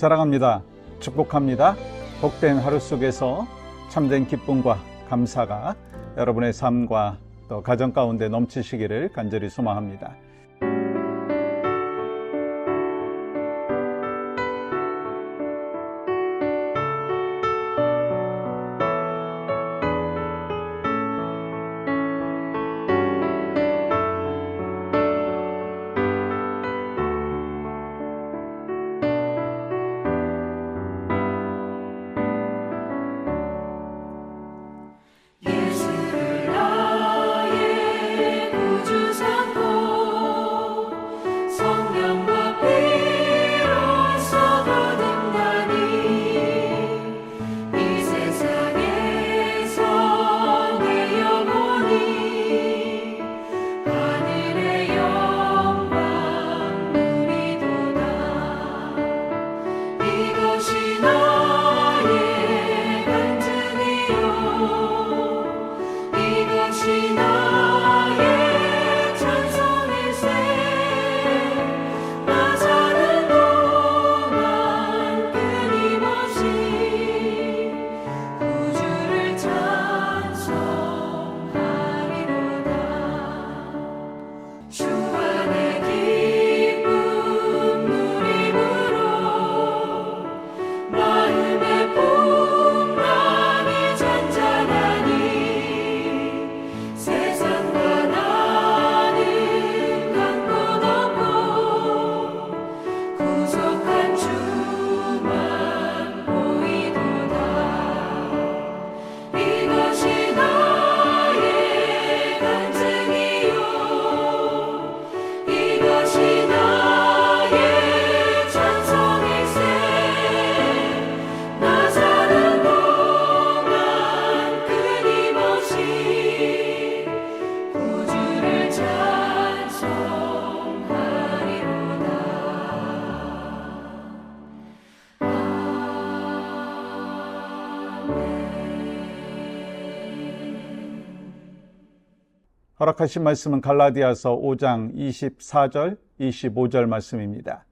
사랑합니다. 축복합니다. 복된 하루 속에서 참된 기쁨과 감사가 여러분의 삶과 또 가정 가운데 넘치시기를 간절히 소망합니다. 허락하신 말씀은 갈라디아서 5장 24절, 25절 말씀입니다.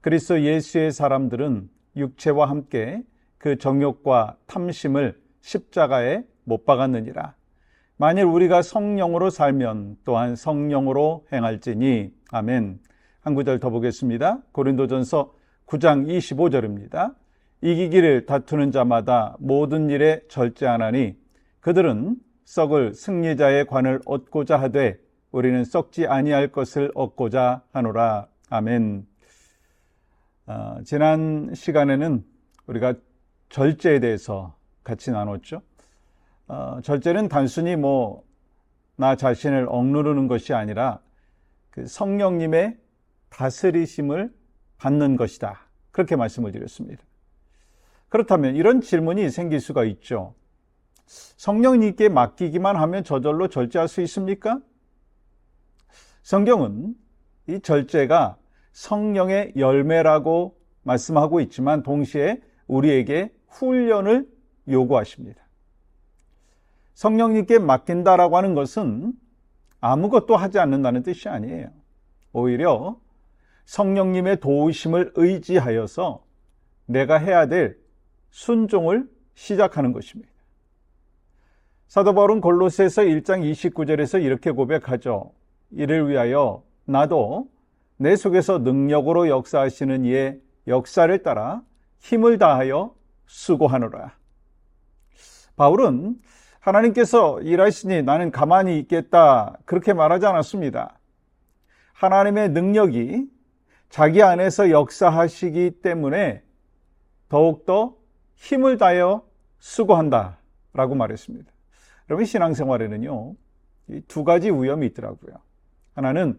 그리스도 예수의 사람들은 육체와 함께 그 정욕과 탐심을 십자가에 못 박았느니라. 만일 우리가 성령으로 살면 또한 성령으로 행할지니. 아멘. 한 구절 더 보겠습니다. 고린도전서 9장 25절입니다. 이기기를 다투는 자마다 모든 일에 절제하나니 그들은 썩을 승리자의 관을 얻고자 하되 우리는 썩지 아니할 것을 얻고자 하노라. 아멘. 지난 시간에는 우리가 절제에 대해서 같이 나눴죠. 절제는 단순히 나 자신을 억누르는 것이 아니라 그 성령님의 다스리심을 받는 것이다. 그렇게 말씀을 드렸습니다. 그렇다면 이런 질문이 생길 수가 있죠. 성령님께 맡기기만 하면 저절로 절제할 수 있습니까? 성경은 이 절제가 성령의 열매라고 말씀하고 있지만 동시에 우리에게 훈련을 요구하십니다. 성령님께 맡긴다라고 하는 것은 아무것도 하지 않는다는 뜻이 아니에요. 오히려 성령님의 도우심을 의지하여서 내가 해야 될 순종을 시작하는 것입니다. 사도 바울은 골로새서 1장 29절에서 이렇게 고백하죠. 이를 위하여 나도 내 속에서 능력으로 역사하시는 이의 역사를 따라 힘을 다하여 수고하노라. 바울은 하나님께서 일하시니 나는 가만히 있겠다 그렇게 말하지 않았습니다. 하나님의 능력이 자기 안에서 역사하시기 때문에 더욱더 힘을 다하여 수고한다 라고 말했습니다. 여러분, 신앙생활에는요, 이 두 가지 위험이 있더라고요. 하나는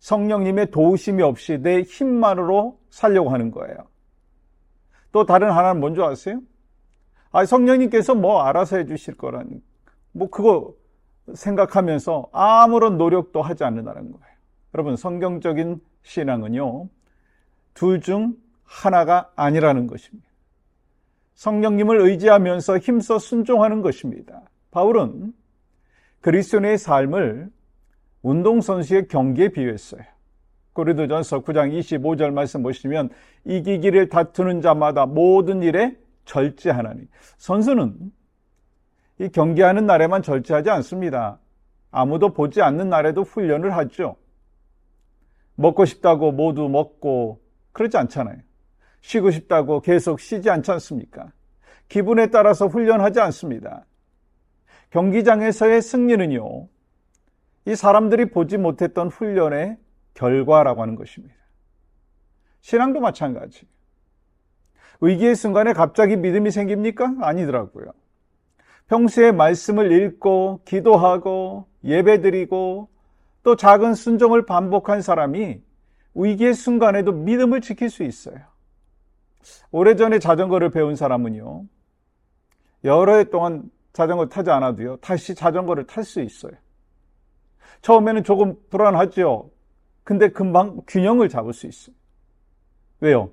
성령님의 도우심이 없이 내 힘만으로 살려고 하는 거예요. 또 다른 하나는 뭔지 아세요? 성령님께서 알아서 해주실 거라니. 그거 생각하면서 아무런 노력도 하지 않는다는 거예요. 여러분, 성경적인 신앙은요, 둘 중 하나가 아니라는 것입니다. 성령님을 의지하면서 힘써 순종하는 것입니다. 바울은 그리스도인의 삶을 운동선수의 경기에 비유했어요. 고린도전서 9장 25절 말씀 보시면 이기기를 다투는 자마다 모든 일에 절제하나니. 선수는 이 경기하는 날에만 절제하지 않습니다. 아무도 보지 않는 날에도 훈련을 하죠. 먹고 싶다고 모두 먹고 그러지 않잖아요. 쉬고 싶다고 계속 쉬지 않지 않습니까? 기분에 따라서 훈련하지 않습니다. 경기장에서의 승리는요, 이 사람들이 보지 못했던 훈련의 결과라고 하는 것입니다. 신앙도 마찬가지. 위기의 순간에 갑자기 믿음이 생깁니까? 아니더라고요. 평소에 말씀을 읽고 기도하고 예배드리고 또 작은 순종을 반복한 사람이 위기의 순간에도 믿음을 지킬 수 있어요. 오래전에 자전거를 배운 사람은요, 여러 해 동안 자전거 타지 않아도요, 다시 자전거를 탈 수 있어요. 처음에는 조금 불안하죠. 근데 금방 균형을 잡을 수 있어요. 왜요?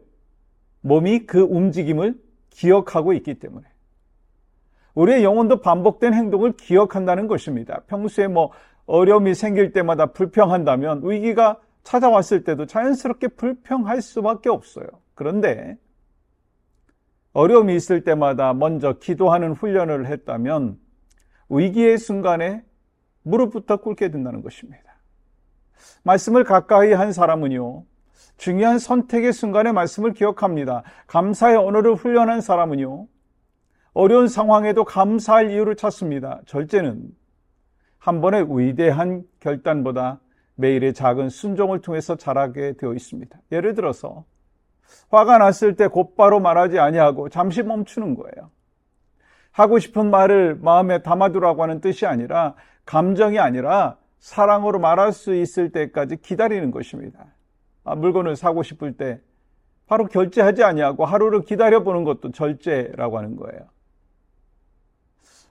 몸이 그 움직임을 기억하고 있기 때문에. 우리의 영혼도 반복된 행동을 기억한다는 것입니다. 평소에 어려움이 생길 때마다 불평한다면 위기가 찾아왔을 때도 자연스럽게 불평할 수밖에 없어요. 그런데 어려움이 있을 때마다 먼저 기도하는 훈련을 했다면 위기의 순간에 무릎부터 꿇게 된다는 것입니다. 말씀을 가까이 한 사람은요, 중요한 선택의 순간에 말씀을 기억합니다. 감사의 언어를 훈련한 사람은요, 어려운 상황에도 감사할 이유를 찾습니다. 절제는 한 번의 위대한 결단보다 매일의 작은 순종을 통해서 자라게 되어 있습니다. 예를 들어서 화가 났을 때 곧바로 말하지 아니하고 잠시 멈추는 거예요. 하고 싶은 말을 마음에 담아두라고 하는 뜻이 아니라, 감정이 아니라 사랑으로 말할 수 있을 때까지 기다리는 것입니다. 물건을 사고 싶을 때 바로 결제하지 아니하고 하루를 기다려보는 것도 절제라고 하는 거예요.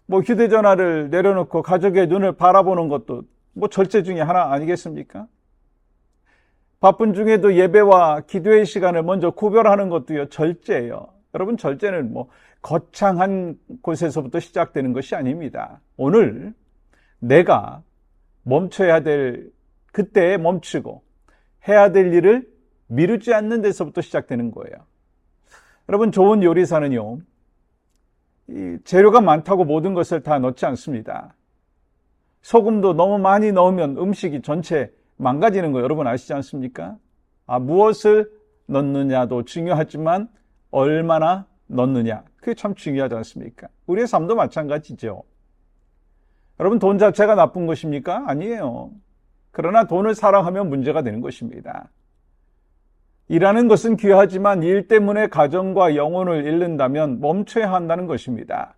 휴대전화를 내려놓고 가족의 눈을 바라보는 것도 절제 중에 하나 아니겠습니까? 바쁜 중에도 예배와 기도의 시간을 먼저 구별하는 것도요, 절제예요. 여러분, 절제는 거창한 곳에서부터 시작되는 것이 아닙니다. 오늘 내가 멈춰야 될 그때에 멈추고 해야 될 일을 미루지 않는 데서부터 시작되는 거예요. 여러분, 좋은 요리사는요, 이 재료가 많다고 모든 것을 다 넣지 않습니다. 소금도 너무 많이 넣으면 음식이 전체 망가지는 거 여러분 아시지 않습니까? 무엇을 넣느냐도 중요하지만 얼마나 넣느냐, 그게 참 중요하지 않습니까? 우리의 삶도 마찬가지죠. 여러분, 돈 자체가 나쁜 것입니까? 아니에요. 그러나 돈을 사랑하면 문제가 되는 것입니다. 일하는 것은 귀하지만 일 때문에 가정과 영혼을 잃는다면 멈춰야 한다는 것입니다.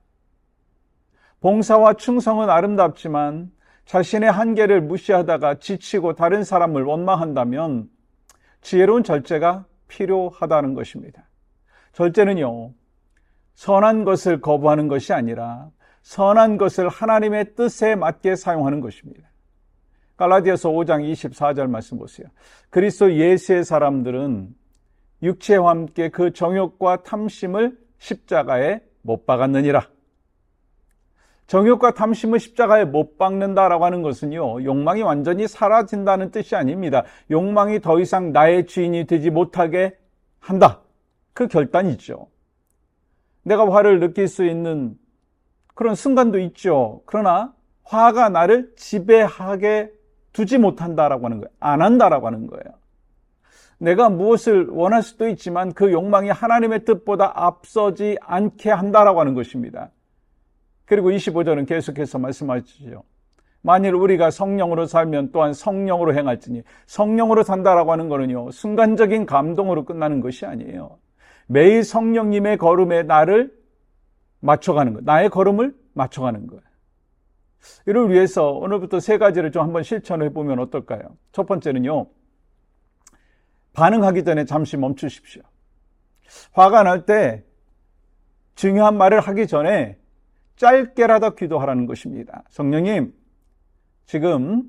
봉사와 충성은 아름답지만 자신의 한계를 무시하다가 지치고 다른 사람을 원망한다면 지혜로운 절제가 필요하다는 것입니다. 절제는요, 선한 것을 거부하는 것이 아니라 선한 것을 하나님의 뜻에 맞게 사용하는 것입니다. 갈라디아서 5장 24절 말씀 보세요. 그리스도 예수의 사람들은 육체와 함께 그 정욕과 탐심을 십자가에 못 박았느니라. 정욕과 탐심을 십자가에 못 박는다라고 하는 것은요, 욕망이 완전히 사라진다는 뜻이 아닙니다. 욕망이 더 이상 나의 주인이 되지 못하게 한다, 그 결단이죠. 내가 화를 느낄 수 있는 그런 순간도 있죠. 그러나 화가 나를 지배하게 두지 못한다라고 하는 거예요. 안 한다라고 하는 거예요. 내가 무엇을 원할 수도 있지만 그 욕망이 하나님의 뜻보다 앞서지 않게 한다라고 하는 것입니다. 그리고 25절은 계속해서 말씀하시죠. 만일 우리가 성령으로 살면 또한 성령으로 행할지니. 성령으로 산다라고 하는 거는요, 순간적인 감동으로 끝나는 것이 아니에요. 매일 성령님의 걸음에 나를 맞춰가는 거예요. 나의 걸음을 맞춰가는 거예요. 이를 위해서 오늘부터 세 가지를 좀 한번 실천해 보면 어떨까요? 첫 번째는요, 반응하기 전에 잠시 멈추십시오. 화가 날 때 중요한 말을 하기 전에 짧게라도 기도하라는 것입니다. 성령님, 지금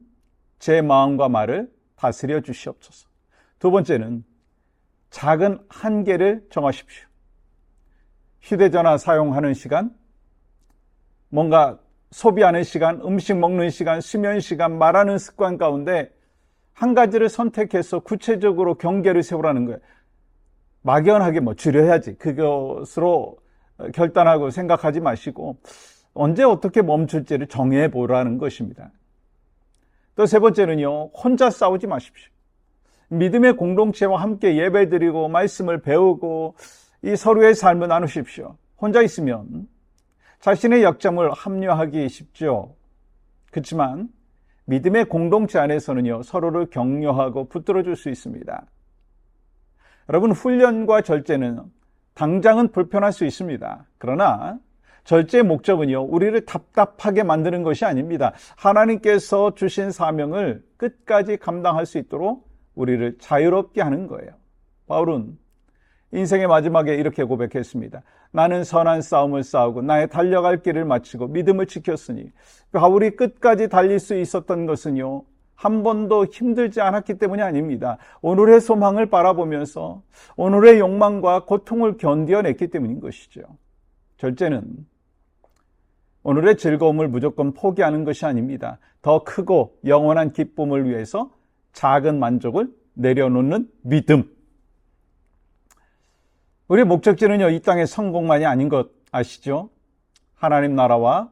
제 마음과 말을 다스려 주시옵소서. 두 번째는 작은 한계를 정하십시오. 휴대전화 사용하는 시간, 뭔가 소비하는 시간, 음식 먹는 시간, 수면 시간, 말하는 습관 가운데 한 가지를 선택해서 구체적으로 경계를 세우라는 거예요. 막연하게 줄여야지 그것으로 결단하고 생각하지 마시고 언제 어떻게 멈출지를 정해보라는 것입니다. 또 세 번째는요, 혼자 싸우지 마십시오. 믿음의 공동체와 함께 예배드리고 말씀을 배우고 이 서로의 삶을 나누십시오. 혼자 있으면 자신의 약점을 합리화하기 쉽죠. 그렇지만 믿음의 공동체 안에서는요, 서로를 격려하고 붙들어줄 수 있습니다. 여러분, 훈련과 절제는 당장은 불편할 수 있습니다. 그러나 절제의 목적은요, 우리를 답답하게 만드는 것이 아닙니다. 하나님께서 주신 사명을 끝까지 감당할 수 있도록 우리를 자유롭게 하는 거예요. 바울은 인생의 마지막에 이렇게 고백했습니다. 나는 선한 싸움을 싸우고 나의 달려갈 길을 마치고 믿음을 지켰으니. 바울이 끝까지 달릴 수 있었던 것은요, 한 번도 힘들지 않았기 때문이 아닙니다. 오늘의 소망을 바라보면서 오늘의 욕망과 고통을 견뎌냈기 때문인 것이죠. 절제는 오늘의 즐거움을 무조건 포기하는 것이 아닙니다. 더 크고 영원한 기쁨을 위해서 작은 만족을 내려놓는 믿음. 우리의 목적지는요, 이 땅의 성공만이 아닌 것 아시죠? 하나님 나라와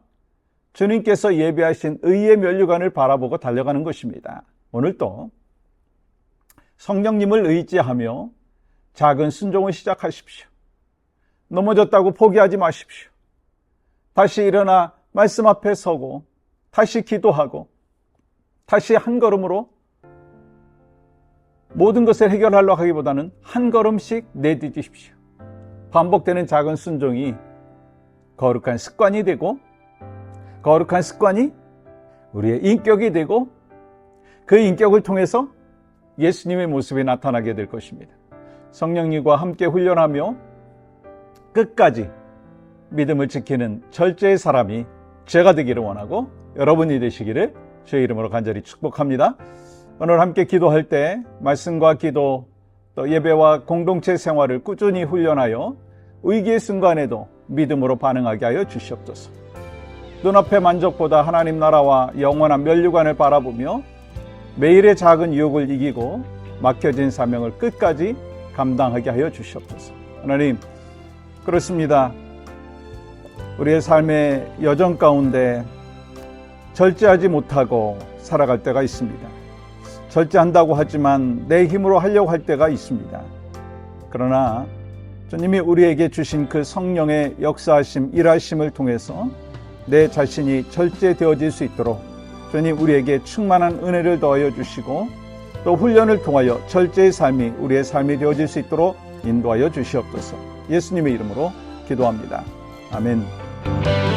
주님께서 예비하신 의의 면류관을 바라보고 달려가는 것입니다. 오늘도 성령님을 의지하며 작은 순종을 시작하십시오. 넘어졌다고 포기하지 마십시오. 다시 일어나 말씀 앞에 서고 다시 기도하고 다시 한 걸음으로 모든 것을 해결하려고 하기보다는 한 걸음씩 내딛으십시오. 반복되는 작은 순종이 거룩한 습관이 되고 거룩한 습관이 우리의 인격이 되고 그 인격을 통해서 예수님의 모습이 나타나게 될 것입니다. 성령님과 함께 훈련하며 끝까지 믿음을 지키는 절제의 사람이 제가 되기를 원하고 여러분이 되시기를 주의 이름으로 간절히 축복합니다. 오늘 함께 기도할 때 말씀과 기도 또 예배와 공동체 생활을 꾸준히 훈련하여 위기의 순간에도 믿음으로 반응하게 하여 주시옵소서. 눈앞의 만족보다 하나님 나라와 영원한 면류관을 바라보며 매일의 작은 유혹을 이기고 맡겨진 사명을 끝까지 감당하게 하여 주시옵소서. 하나님, 그렇습니다. 우리의 삶의 여정 가운데 절제하지 못하고 살아갈 때가 있습니다. 절제한다고 하지만 내 힘으로 하려고 할 때가 있습니다. 그러나 주님이 우리에게 주신 그 성령의 역사하심, 일하심을 통해서 내 자신이 절제되어질 수 있도록 주님 우리에게 충만한 은혜를 더하여 주시고 또 훈련을 통하여 절제의 삶이 우리의 삶이 되어질 수 있도록 인도하여 주시옵소서. 예수님의 이름으로 기도합니다. 아멘.